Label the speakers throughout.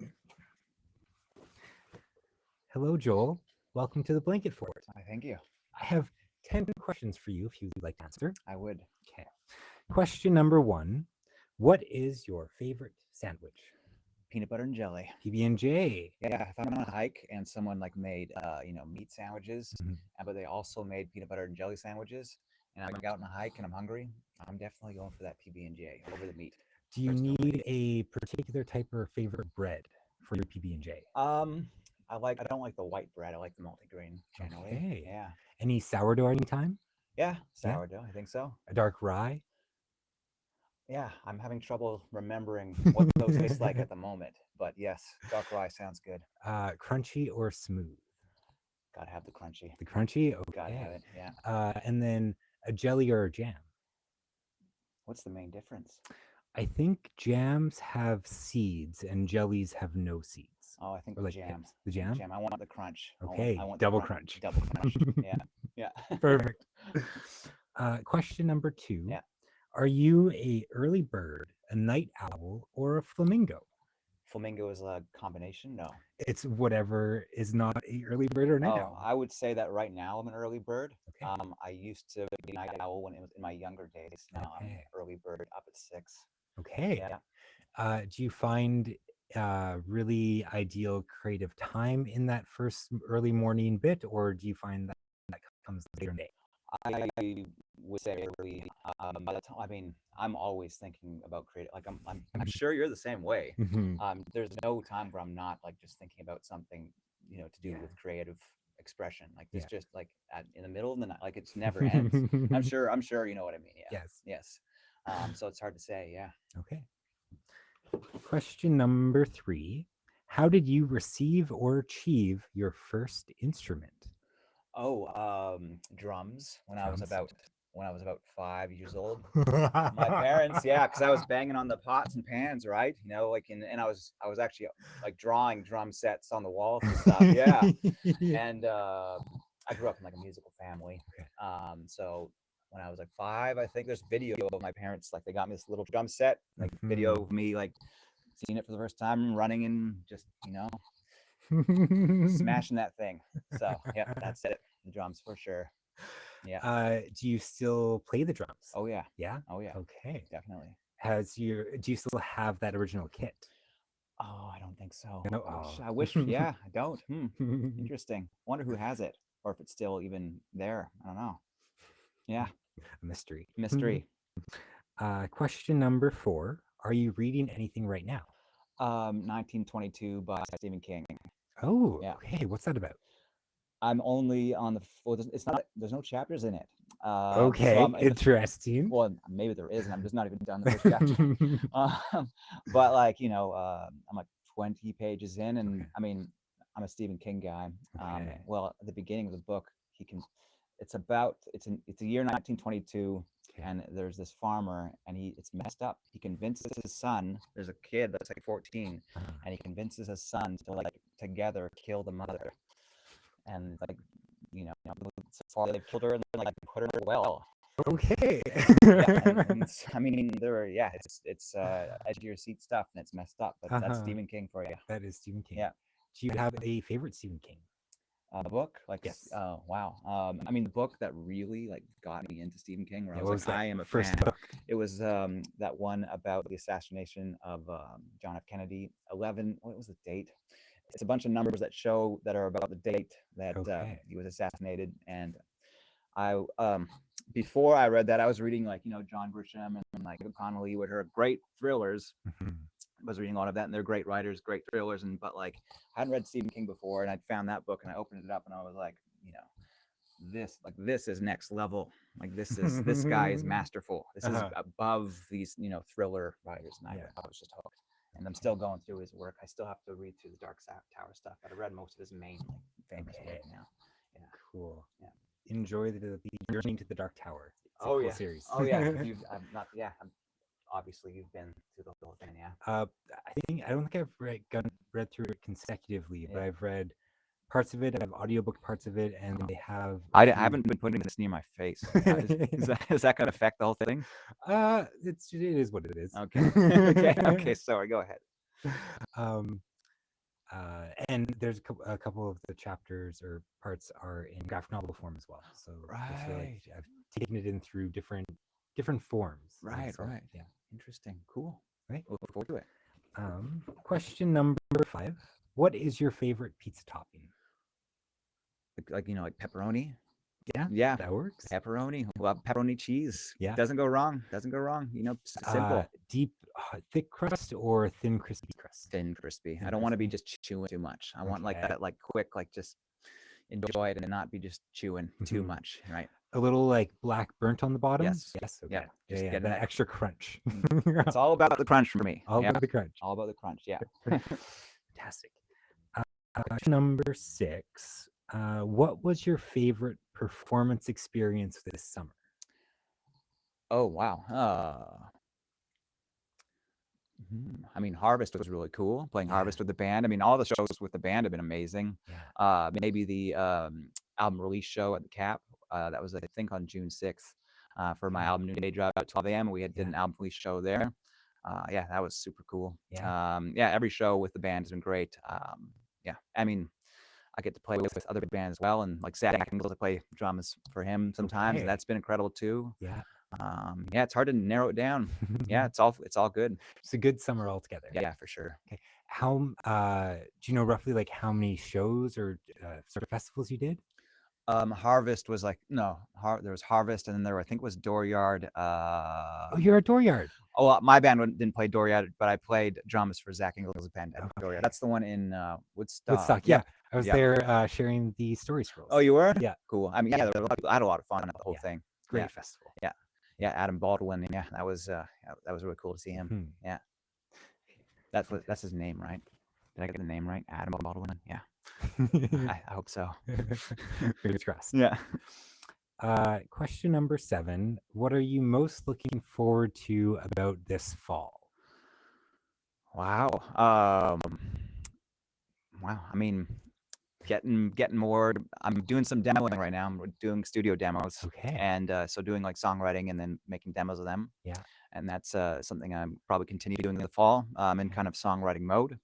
Speaker 1: Yes.
Speaker 2: Hello, Joel. Welcome to the Blanket Fort.
Speaker 1: I thank you.
Speaker 2: I have 10 questions for you if you'd like to answer.
Speaker 1: I would.
Speaker 2: Okay. Question number one. What is your favorite sandwich?
Speaker 1: Peanut butter and jelly.
Speaker 2: PB&J.
Speaker 1: Yeah, if I'm on a hike and someone like made meat sandwiches,
Speaker 2: Mhm.
Speaker 1: but they also made peanut butter and jelly sandwiches, and I'm out on a hike and I'm hungry, I'm definitely going for that PB&J over the meat.
Speaker 2: Do you need a particular type or favorite bread for your PB&J?
Speaker 1: I don't like the white bread. I like the multigrain generally.
Speaker 2: Okay.
Speaker 1: Yeah.
Speaker 2: Any sourdough anytime?
Speaker 1: Yeah,
Speaker 2: Yeah.
Speaker 1: sourdough, I think so.
Speaker 2: A dark rye?
Speaker 1: Yeah, I'm having trouble remembering what those taste like at the moment, but yes, dark rye sounds good.
Speaker 2: Crunchy or smooth?
Speaker 1: Gotta have the crunchy.
Speaker 2: The crunchy?
Speaker 1: Gotta have
Speaker 2: Okay.
Speaker 1: it. Yeah.
Speaker 2: And then a jelly or a jam?
Speaker 1: What's the main difference?
Speaker 2: I think jams have seeds and jellies have no seeds.
Speaker 1: Oh, I think
Speaker 2: Or
Speaker 1: the
Speaker 2: like
Speaker 1: jam.
Speaker 2: pips. The jam?
Speaker 1: Jam. I want the crunch.
Speaker 2: Okay,
Speaker 1: I want the
Speaker 2: double crunch.
Speaker 1: Double crunch. Yeah. Yeah.
Speaker 2: Perfect. Question number two.
Speaker 1: Yeah.
Speaker 2: Are you a early bird, a night owl, or a flamingo?
Speaker 1: Flamingo is a combination? No.
Speaker 2: It's whatever is not a early bird or night
Speaker 1: Oh,
Speaker 2: owl.
Speaker 1: I would say that right now I'm an early bird.
Speaker 2: Okay.
Speaker 1: I used to be a night owl when it was in my younger days. Now I'm
Speaker 2: Okay.
Speaker 1: early bird up at 6.
Speaker 2: Okay.
Speaker 1: Yeah.
Speaker 2: Do you find really ideal creative time in that first early morning bit, or do you find that that comes later in the day?
Speaker 1: I would say early. By the time, I mean, I'm always thinking about creative. Like I'm sure you're the same way.
Speaker 2: Mhm.
Speaker 1: There's no time where I'm not like just thinking about something, to do
Speaker 2: Yeah.
Speaker 1: with creative expression. Like
Speaker 2: Yeah.
Speaker 1: it's just like in the middle of the night, like it's never ends. I'm sure you know what I mean. Yeah.
Speaker 2: Yes.
Speaker 1: Yes. So it's hard to say. Yeah.
Speaker 2: Okay. Question number three. How did you receive or achieve your first instrument?
Speaker 1: Oh, drums
Speaker 2: Drums.
Speaker 1: when I was about 5 years old. My parents, yeah, because I was banging on the pots and pans, right? And I was actually like drawing drum sets on the walls and stuff. Yeah,
Speaker 2: Yeah.
Speaker 1: and I grew up in like a musical family.
Speaker 2: Okay.
Speaker 1: So when I was like 5, I think there's video of my parents, like they got me this little drum set, like video of me like seeing it for the first time, running and just smashing that thing. So yeah, that's it. The drums for sure. Yeah.
Speaker 2: Do you still play the drums?
Speaker 1: Oh yeah.
Speaker 2: Yeah.
Speaker 1: Oh yeah.
Speaker 2: Okay.
Speaker 1: Definitely.
Speaker 2: Do you still have that original kit?
Speaker 1: Oh, I don't think so.
Speaker 2: No.
Speaker 1: I wish.
Speaker 2: Oh.
Speaker 1: I wish. Yeah, I don't. Interesting. Wonder who has it, or if it's still even there. I don't know. Yeah,
Speaker 2: A mystery.
Speaker 1: mystery.
Speaker 2: Question number four. Are you reading anything right now?
Speaker 1: 1922 by Stephen King.
Speaker 2: Oh,
Speaker 1: Yeah.
Speaker 2: okay. What's that about?
Speaker 1: I'm only on the. Well, it's not. There's no chapters in it. So
Speaker 2: Okay,
Speaker 1: I'm in the.
Speaker 2: interesting.
Speaker 1: Well, maybe there is, and I'm just not even done the first chapter. But like I'm like 20 pages in, and
Speaker 2: Okay.
Speaker 1: I mean, I'm a Stephen King guy.
Speaker 2: Okay.
Speaker 1: Well, at the beginning of the book, it's a year 1922,
Speaker 2: Okay.
Speaker 1: and there's this farmer, and it's messed up. He convinces his son. There's a kid that's like 14, and he convinces his son to like together kill the mother, and like so they've killed her and then like put her in a well.
Speaker 2: Okay.
Speaker 1: Yeah, and I mean, it's edge of your seat stuff, and it's messed up. But that's Stephen King for you.
Speaker 2: That is Stephen King.
Speaker 1: Yeah.
Speaker 2: Do you have a favorite Stephen King?
Speaker 1: Book, like
Speaker 2: Yes.
Speaker 1: oh wow. I mean, the book that really like got me into Stephen King, where
Speaker 2: Yeah,
Speaker 1: I
Speaker 2: what
Speaker 1: was
Speaker 2: was
Speaker 1: like,
Speaker 2: that
Speaker 1: I am a
Speaker 2: first
Speaker 1: fan.
Speaker 2: book?
Speaker 1: It was that one about the assassination of John F. Kennedy. 11. What was the date? It's a bunch of numbers that are about the date that
Speaker 2: Okay.
Speaker 1: he was assassinated. And I before I read that, I was reading like John Grisham and like Connolly, with her great thrillers.
Speaker 2: Mhm.
Speaker 1: Was reading a lot of that, and they're great writers, great thrillers, but like I hadn't read Stephen King before, and I'd found that book, and I opened it up, and I was like, this is next level. Like this guy is masterful. This is above these thriller writers, and I was just hooked. And I'm still going through his work. I still have to read through the Dark Tower stuff, but I read most of his main famous work now. Yeah.
Speaker 2: Cool.
Speaker 1: Yeah.
Speaker 2: Enjoy the journey to the Dark Tower. It's a
Speaker 1: Oh
Speaker 2: cool
Speaker 1: yeah.
Speaker 2: series.
Speaker 1: Oh yeah. I'm not. Yeah. Obviously, you've been through the whole thing. Yeah.
Speaker 2: I don't think I've read through it consecutively, but
Speaker 1: Yeah.
Speaker 2: I've read parts of it. I've audiobooked parts of it, and they have.
Speaker 1: I haven't been putting this near my face. Is that going to affect the whole thing?
Speaker 2: It is what it is.
Speaker 1: Okay. Okay. Sorry. Go ahead.
Speaker 2: um, and there's a couple of the chapters or parts are in graphic novel form as well. So I feel like
Speaker 1: Right.
Speaker 2: I've taken it in through different forms.
Speaker 1: Right.
Speaker 2: So
Speaker 1: Right.
Speaker 2: yeah,
Speaker 1: Interesting. Cool.
Speaker 2: right.
Speaker 1: Look forward to it.
Speaker 2: Question number 5. What is your favorite pizza topping?
Speaker 1: Like like pepperoni.
Speaker 2: Yeah,
Speaker 1: Yeah.
Speaker 2: that works.
Speaker 1: Pepperoni. Well, pepperoni cheese.
Speaker 2: Yeah.
Speaker 1: Doesn't go wrong. Doesn't go wrong. Simple.
Speaker 2: Deep, thick crust or thin, crispy crust?
Speaker 1: Thin, crispy. I
Speaker 2: Thin,
Speaker 1: don't want to be
Speaker 2: crispy.
Speaker 1: just chewing too much. I want like
Speaker 2: Okay.
Speaker 1: that, like quick, like just enjoy it and not be just chewing too
Speaker 2: Mhm.
Speaker 1: much. Right.
Speaker 2: A little like black burnt on the bottom.
Speaker 1: Yes.
Speaker 2: Yes.
Speaker 1: Yeah.
Speaker 2: Okay. Yeah.
Speaker 1: Just
Speaker 2: Yeah.
Speaker 1: getting
Speaker 2: That
Speaker 1: that.
Speaker 2: extra crunch.
Speaker 1: It's all about the crunch for me.
Speaker 2: All
Speaker 1: Yeah.
Speaker 2: about the crunch.
Speaker 1: All about the crunch. Yeah.
Speaker 2: Fantastic. Question number 6. What was your favorite performance experience this summer?
Speaker 1: Oh wow. I mean, Harvest was really cool. Playing
Speaker 2: Yeah.
Speaker 1: Harvest with the band. I mean, all the shows with the band have been amazing.
Speaker 2: Yeah.
Speaker 1: Maybe the album release show at the Cap. That was I think on June 6th for my
Speaker 2: Okay.
Speaker 1: album New Day Drive at 12 a.m. We did
Speaker 2: Yeah.
Speaker 1: an album release show there. Yeah, that was super cool.
Speaker 2: Yeah.
Speaker 1: Yeah, every show with the band has been great. Yeah, I mean, I get to play with other bands as well, and like Zach Engels, I play drums for him sometimes, and
Speaker 2: Okay.
Speaker 1: that's been incredible too.
Speaker 2: Yeah.
Speaker 1: Yeah, it's hard to narrow it down. Yeah, it's all good.
Speaker 2: It's a good summer altogether.
Speaker 1: Yeah, for sure.
Speaker 2: Okay. How do you know roughly like how many shows or sort of festivals you did?
Speaker 1: Harvest was like no, there was Harvest, and then there I think was Dooryard.
Speaker 2: Oh, you're at Dooryard.
Speaker 1: My band didn't play Dooryard, but I played drums for Zach Engels' band at Dooryard.
Speaker 2: Okay.
Speaker 1: That's the one in Woodstock.
Speaker 2: Woodstock. Yeah.
Speaker 1: Yep.
Speaker 2: I was
Speaker 1: Yep.
Speaker 2: there sharing the story scrolls.
Speaker 1: Oh, you were?
Speaker 2: Yeah.
Speaker 1: Cool. I mean, yeah, I had a lot of fun at the whole
Speaker 2: Yeah.
Speaker 1: thing.
Speaker 2: Great
Speaker 1: Yeah.
Speaker 2: festival.
Speaker 1: Yeah. Yeah, Adam Baldwin. Yeah, that was really cool to see him.
Speaker 2: Mhm.
Speaker 1: Yeah. That's his name, right? Did I get the name right? Adam Baldwin. Yeah. I hope so.
Speaker 2: Fingers crossed.
Speaker 1: Yeah.
Speaker 2: Question number 7. What are you most looking forward to about this fall?
Speaker 1: Wow. Wow. I mean, getting more. I'm doing some demoing right now. I'm doing studio demos.
Speaker 2: Okay.
Speaker 1: And so doing like songwriting and then making demos of them.
Speaker 2: Yeah.
Speaker 1: And that's something I'm probably continue doing in the fall. In kind of songwriting mode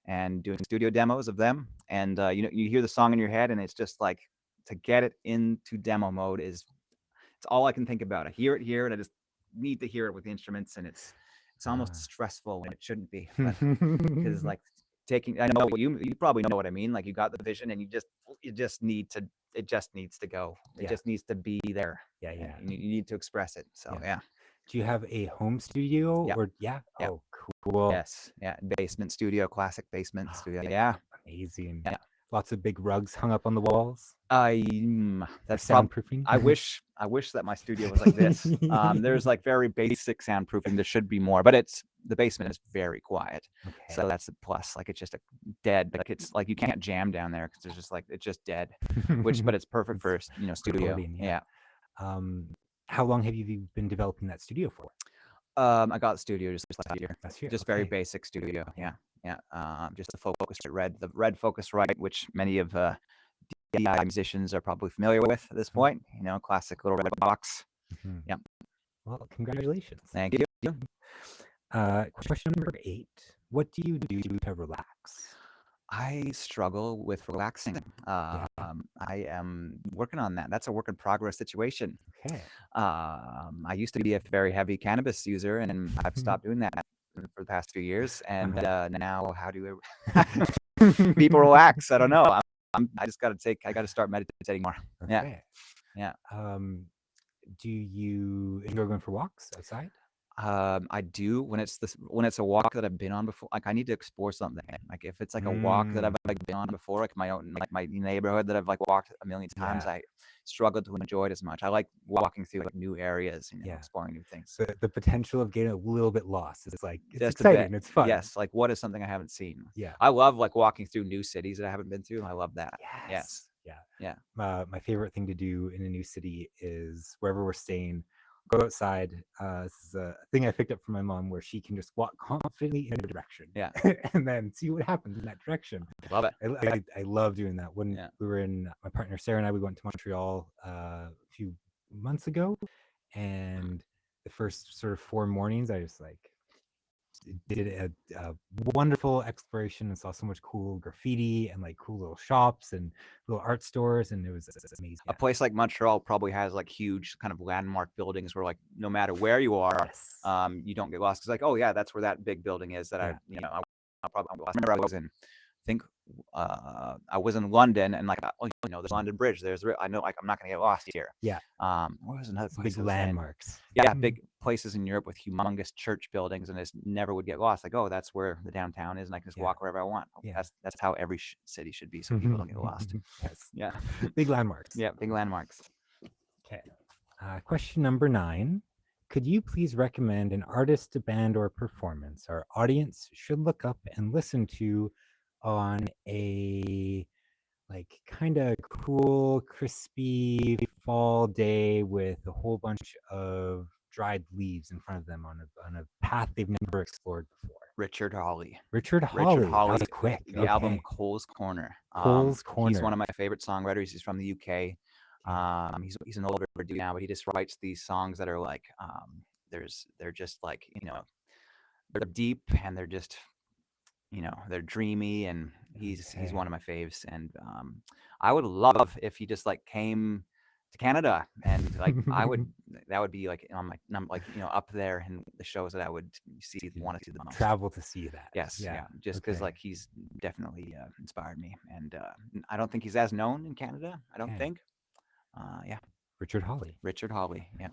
Speaker 1: and doing studio demos of them. And you hear the song in your head, and it's just like to get it into demo mode it's all I can think about. I hear it here, and I just need to hear it with the instruments, and it's almost stressful when it shouldn't be, because like I know what you probably know what I mean. Like you got the vision, and it just needs to go. It
Speaker 2: Yeah.
Speaker 1: just needs to be there.
Speaker 2: Yeah. Yeah.
Speaker 1: You need to express it. So yeah.
Speaker 2: Do you have a home studio
Speaker 1: Yep.
Speaker 2: or yeah?
Speaker 1: Yep.
Speaker 2: Oh, cool.
Speaker 1: Yes. Yeah. Basement studio, classic basement studio. Yeah.
Speaker 2: Amazing.
Speaker 1: Yeah.
Speaker 2: Lots of big rugs hung up on the walls.
Speaker 1: That's
Speaker 2: soundproofing.
Speaker 1: I wish that my studio was like this. There's like very basic soundproofing. There should be more, but the basement is very quiet.
Speaker 2: Okay.
Speaker 1: So that's a plus. Like it's just a dead. Like it's like you can't jam down there because there's just like it's just dead. But it's perfect for studio.
Speaker 2: Recording,
Speaker 1: Yeah.
Speaker 2: How long have you been developing that studio for?
Speaker 1: I got the studio just last year.
Speaker 2: Last year.
Speaker 1: Just very
Speaker 2: Okay.
Speaker 1: basic studio. Yeah. Yeah. Just the the red Focusrite, which many of DI musicians are probably familiar with at this point. Classic little red box.
Speaker 2: Mhm.
Speaker 1: Yep.
Speaker 2: Well, congratulations.
Speaker 1: Thank you.
Speaker 2: Question number 8. What do you do to relax?
Speaker 1: I struggle with relaxing. I am working on that. That's a work in progress situation.
Speaker 2: Okay.
Speaker 1: I used to be a very heavy cannabis user, and I've stopped doing that for the past few years. And now, how do people relax? I don't know. I got to start meditating more.
Speaker 2: Okay.
Speaker 1: Yeah.
Speaker 2: Do you enjoy going for walks outside?
Speaker 1: I do when it's a walk that I've been on before. Like I need to explore something. Like if it's like a walk that I've like been on before, like my neighborhood that I've like walked a million times,
Speaker 2: Yeah.
Speaker 1: I struggle to enjoy it as much. I like walking through like new areas,
Speaker 2: Yeah.
Speaker 1: exploring new things.
Speaker 2: The potential of getting a little bit lost. It's like it's
Speaker 1: Just a bit.
Speaker 2: exciting. It's fun.
Speaker 1: Yes, like what is something I haven't seen?
Speaker 2: Yeah.
Speaker 1: I love like walking through new cities that I haven't been to. I love that. Yes.
Speaker 2: Yeah. My favorite thing to do in a new city is wherever we're staying, go outside. This is a thing I picked up from my mom where she can just walk confidently in a direction.
Speaker 1: Yeah.
Speaker 2: And then see what happens in that direction.
Speaker 1: Love it.
Speaker 2: I love doing that. When we were my partner Sarah and I, we went to Montreal a few months ago, and the first sort of 4 mornings I just like did a wonderful exploration and saw so much cool graffiti and like cool little shops and little art stores, and it was amazing.
Speaker 1: A place like Montreal probably has like huge kind of landmark buildings where like no matter where you are,
Speaker 2: Yes.
Speaker 1: you don't get lost. Because like, oh yeah, that's where that big building is that
Speaker 2: Yeah.
Speaker 1: I probably I remember I was in, I think I was in London and like oh, there's London Bridge. I know like I'm not gonna get lost here.
Speaker 2: Yeah.
Speaker 1: What was another
Speaker 2: Some
Speaker 1: place
Speaker 2: big
Speaker 1: I was in?
Speaker 2: landmarks.
Speaker 1: Yeah, big places in Europe with humongous church buildings, and I just never would get lost. Like, oh, that's where the downtown is, and I can just walk wherever I want.
Speaker 2: Yeah.
Speaker 1: That's how every city should be, so people don't get lost.
Speaker 2: Yes.
Speaker 1: Yeah,
Speaker 2: Big landmarks.
Speaker 1: yeah, big landmarks.
Speaker 2: Okay. Question number 9. Could you please recommend an artist, band, or performance our audience should look up and listen to on a like kind of cool, crispy fall day with a whole bunch of dried leaves in front of them on a path they've never explored before?
Speaker 1: Richard Hawley.
Speaker 2: Richard Hawley. That was quick.
Speaker 1: The album Cole's Corner.
Speaker 2: Cole's Corner.
Speaker 1: He's one of my favorite songwriters. He's from the UK. He's an older dude now, but he just writes these songs that are like they're just like they're deep and they're just they're dreamy, and he's one of my faves. And I would love if he just like came to Canada, and like that would be like on my like up there in the shows that I would want to see the most.
Speaker 2: Travel to see that.
Speaker 1: Yes, yeah, just because like he's definitely inspired me, and I don't think he's as known in Canada. I don't think. Yeah.
Speaker 2: Richard Hawley.
Speaker 1: Yeah.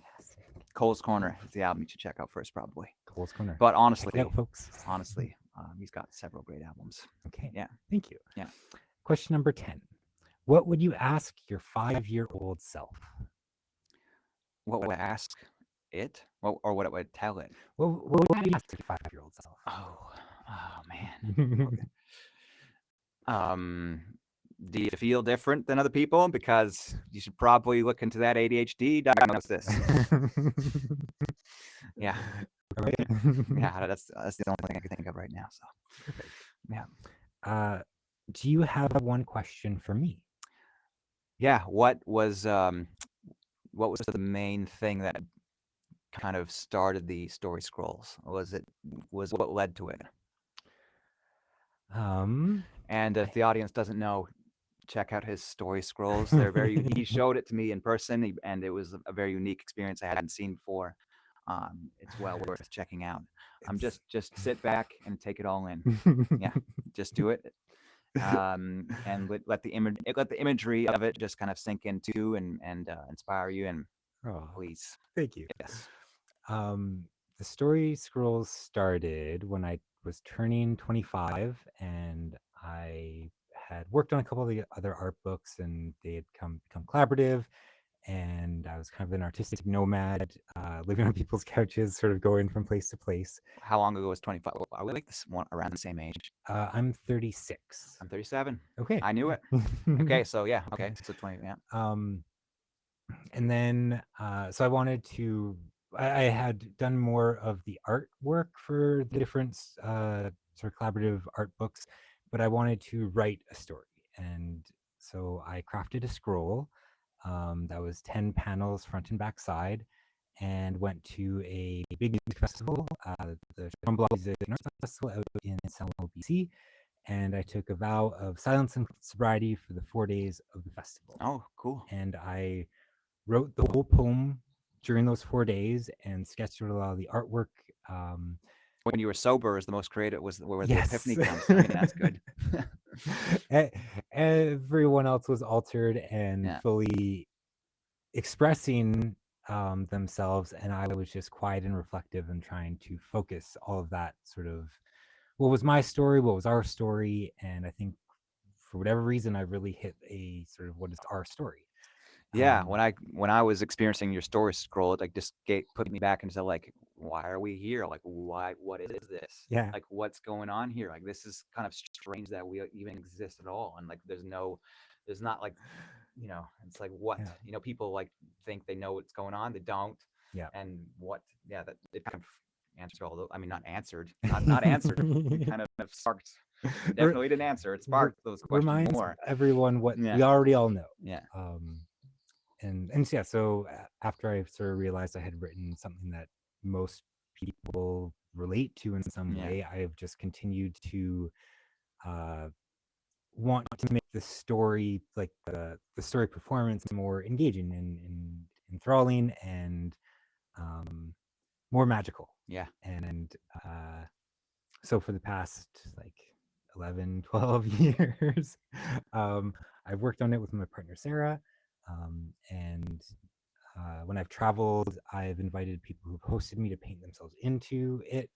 Speaker 1: Cole's Corner is the album you should check out first, probably.
Speaker 2: Cole's Corner.
Speaker 1: But honestly,
Speaker 2: folks.
Speaker 1: Honestly, he's got several great albums.
Speaker 2: Okay.
Speaker 1: Yeah.
Speaker 2: Thank you.
Speaker 1: Yeah.
Speaker 2: Question number 10. What would you ask your 5-year-old self?
Speaker 1: What would I ask it? Or what would I tell it?
Speaker 2: What would you ask your 5-year-old self?
Speaker 1: Oh man. Do you feel different than other people? Because you should probably look into that ADHD diagnosis. Yeah.
Speaker 2: Right.
Speaker 1: Yeah, that's the only thing I can think of right now. So,
Speaker 2: perfect.
Speaker 1: Yeah.
Speaker 2: Do you have one question for me?
Speaker 1: Yeah. What was the main thing that kind of started the story scrolls? Was what led to it? And if the audience doesn't know, check out his story scrolls. They're very. He showed it to me in person, and it was a very unique experience I hadn't seen before. It's well worth checking out. Just sit back and take it all in. Yeah, just do it, and let the imagery of it just kind of sink into and inspire you. And please,
Speaker 2: thank you.
Speaker 1: Yes.
Speaker 2: The story scrolls started when I was turning 25, and I had worked on a couple of the other art books, and they had become collaborative, and I was kind of an artistic nomad, living on people's couches, sort of going from place to place.
Speaker 1: How long ago was 25? Are we like this one around the same age?
Speaker 2: I'm 36.
Speaker 1: I'm 37.
Speaker 2: Okay.
Speaker 1: I knew it. Okay, so yeah, okay, so 20, yeah.
Speaker 2: And then so I wanted to. I had done more of the artwork for the different sort of collaborative art books, but I wanted to write a story. And so I crafted a scroll that was 10 panels front and back side, and went to a big music festival, the Shambhala Music and Arts Festival out in Selma, BC. And I took a vow of silence and sobriety for the 4 days of the festival.
Speaker 1: Oh, cool.
Speaker 2: And I wrote the whole poem during those 4 days and sketched a lot of the artwork.
Speaker 1: When you were sober is the most creative, where
Speaker 2: yes.
Speaker 1: the epiphany comes. I mean, that's good.
Speaker 2: Everyone else was altered and fully expressing themselves, and I was just quiet and reflective and trying to focus all of that sort of what was my story, what was our story. And I think for whatever reason I really hit a sort of what is our story.
Speaker 1: Yeah, when I was experiencing your story scroll, it like just put me back into like, why are we here? Like, what is this?
Speaker 2: Yeah.
Speaker 1: Like, what's going on here? Like, this is kind of strange that we even exist at all. And like, there's not like, it's like what, people like think they know what's going on. They don't.
Speaker 2: Yeah.
Speaker 1: And that it kind of answered all those. I mean, not answered. Not answered. It kind of sparked. Definitely didn't answer. It sparked those questions
Speaker 2: reminds
Speaker 1: more.
Speaker 2: Everyone what we already all know.
Speaker 1: Yeah.
Speaker 2: And yeah, so after I sort of realized I had written something that most people relate to in some
Speaker 1: Yeah.
Speaker 2: way. I have just continued to uh, want to make the story, like the story performance, more engaging and enthralling and more magical.
Speaker 1: Yeah.
Speaker 2: And so for the past like 11, 12 years, I've worked on it with my partner Sarah, and when I've traveled, I've invited people who've hosted me to paint themselves into it.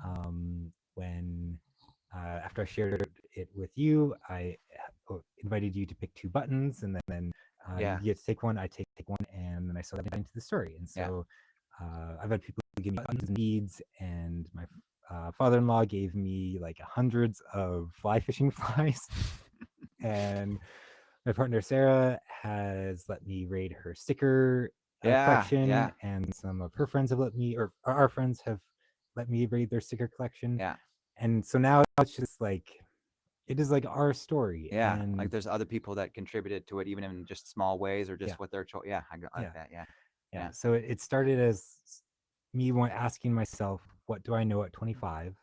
Speaker 1: Oh,
Speaker 2: When After I shared it with you, I invited you to pick two buttons, and then you
Speaker 1: yeah.
Speaker 2: get to take one, I take one, and then I sort that into the story. And
Speaker 1: Yeah.
Speaker 2: so I've had people give me buttons and beads, and my father-in-law gave me like hundreds of fly fishing flies, and my partner Sarah has let me raid her sticker
Speaker 1: Yeah.
Speaker 2: collection,
Speaker 1: Yeah.
Speaker 2: and some of her friends have let me, or our friends have let me raid their sticker collection.
Speaker 1: Yeah.
Speaker 2: And so now it's just like it is like our story,
Speaker 1: Yeah. Like
Speaker 2: and
Speaker 1: there's other people that contributed to it, even in just small ways or
Speaker 2: yeah,
Speaker 1: just what their choice. Yeah. I like
Speaker 2: yeah,
Speaker 1: that. Yeah.
Speaker 2: yeah.
Speaker 1: Yeah.
Speaker 2: So it started as me asking myself, what do I know at 25,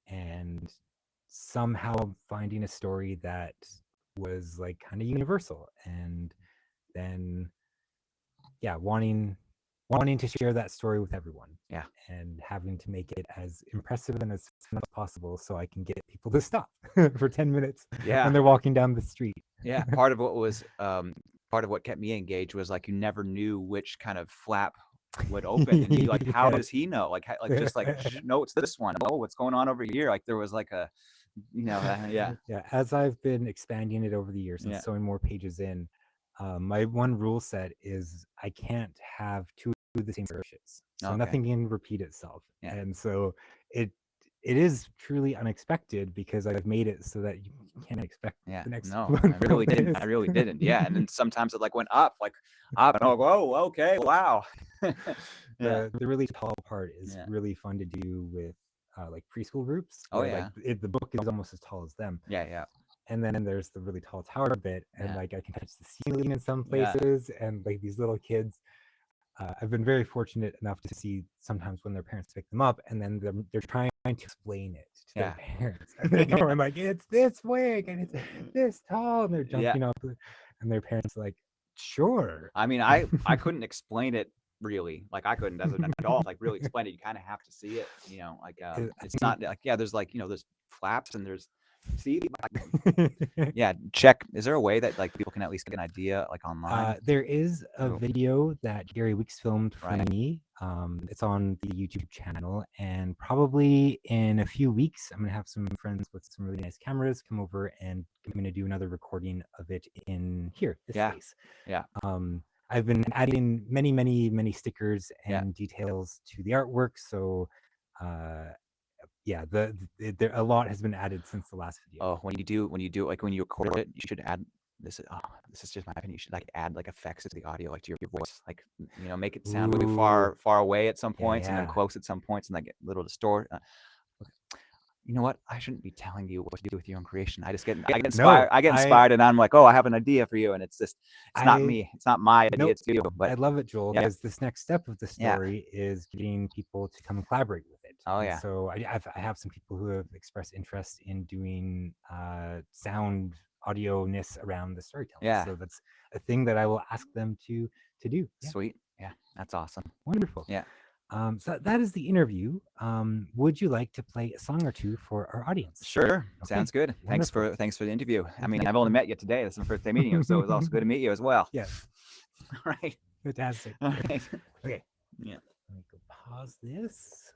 Speaker 2: and somehow finding a story that was like kind of universal, and then yeah, wanting to share that story with everyone,
Speaker 1: Yeah.
Speaker 2: and having to make it as impressive and as fun as possible so I can get people to stop for 10 minutes
Speaker 1: Yeah.
Speaker 2: when they're walking down the street.
Speaker 1: Yeah. Part of what was, part of what kept me engaged was like you never knew which kind of flap would open, and you like, how
Speaker 2: Yeah.
Speaker 1: does he know? Like, like just like, no, it's this one. Oh, what's going on over here? Like there was like a, yeah.
Speaker 2: Yeah, as I've been expanding it over the years and
Speaker 1: Yeah.
Speaker 2: sewing more pages in, my one rule set is I can't have two of the same parishes, so
Speaker 1: Okay.
Speaker 2: nothing can repeat itself.
Speaker 1: Yeah.
Speaker 2: And so it it is truly unexpected because I've made it so that you can't expect
Speaker 1: Yeah.
Speaker 2: the next
Speaker 1: No,
Speaker 2: one
Speaker 1: I
Speaker 2: from
Speaker 1: really didn't.
Speaker 2: this.
Speaker 1: I really didn't. Yeah. And then sometimes it like went up, and I'll go, oh, okay, wow. Yeah.
Speaker 2: The really tall part is
Speaker 1: Yeah.
Speaker 2: really fun to do with like preschool groups
Speaker 1: Oh
Speaker 2: where like
Speaker 1: yeah.
Speaker 2: the book is almost as tall as them.
Speaker 1: Yeah. Yeah.
Speaker 2: And then there's the really tall tower bit, and
Speaker 1: Yeah.
Speaker 2: like I can touch the ceiling in some
Speaker 1: Yeah.
Speaker 2: places, and like these little kids. I've been very fortunate enough to see sometimes when their parents pick them up, and then they're trying to explain it to their
Speaker 1: Yeah.
Speaker 2: parents, and they're going like, "It's this big and it's this tall," and they're
Speaker 1: Yeah.
Speaker 2: jumping up, and their parents are like, "Sure."
Speaker 1: I mean, I couldn't explain it really. Like I couldn't as an adult, like really explain it. You kind of have to see it, like
Speaker 2: I
Speaker 1: it's not like, yeah, there's like, there's flaps and there's see
Speaker 2: think
Speaker 1: yeah, check. Is there a way that like people can at least get an idea like online?
Speaker 2: There is a
Speaker 1: Oh,
Speaker 2: video that Gary Weeks filmed for
Speaker 1: right.
Speaker 2: me. It's on the YouTube channel, and probably in a few weeks, I'm gonna have some friends with some really nice cameras come over, and I'm gonna do another recording of it in here, this
Speaker 1: Yeah.
Speaker 2: space.
Speaker 1: Yeah.
Speaker 2: I've been adding many, many, many stickers
Speaker 1: Yeah.
Speaker 2: and details to the artwork, so uh, yeah, a lot has been added since the last video.
Speaker 1: Oh, when you do like when you record it, you should add this is just my opinion. You should like add like effects to the audio, like to your voice, like make it sound really
Speaker 2: Ooh,
Speaker 1: far away at some
Speaker 2: yeah,
Speaker 1: points and then
Speaker 2: yeah.
Speaker 1: close at some points and like a little distort. You know what? I shouldn't be telling you what to do with your own creation. I get inspired.
Speaker 2: No,
Speaker 1: I get inspired, and I'm like, oh, I have an idea for you, and it's just, it's not
Speaker 2: I
Speaker 1: me. It's not my idea.
Speaker 2: Nope.
Speaker 1: It's you.
Speaker 2: I
Speaker 1: But
Speaker 2: love it, Joel,
Speaker 1: yeah,
Speaker 2: because this next step of the
Speaker 1: yeah.
Speaker 2: story is getting people to come and collaborate with it.
Speaker 1: Oh
Speaker 2: And
Speaker 1: yeah,
Speaker 2: so I have some people who have expressed interest in doing sound audio-ness around the storytelling.
Speaker 1: yeah.
Speaker 2: So that's a thing that I will ask them to do. Yeah,
Speaker 1: Sweet. Yeah, that's awesome.
Speaker 2: wonderful.
Speaker 1: Yeah,
Speaker 2: So that is the interview. Would you like to play a song or two for our audience?
Speaker 1: sure.
Speaker 2: Okay,
Speaker 1: Sounds good.
Speaker 2: wonderful.
Speaker 1: Thanks for the interview. I mean, I've only met you today. This is my first day meeting you, so it was also good to meet you as well.
Speaker 2: Yeah,
Speaker 1: All right.
Speaker 2: fantastic.
Speaker 1: All right.
Speaker 2: Okay,
Speaker 1: Yeah.
Speaker 2: let me go pause this.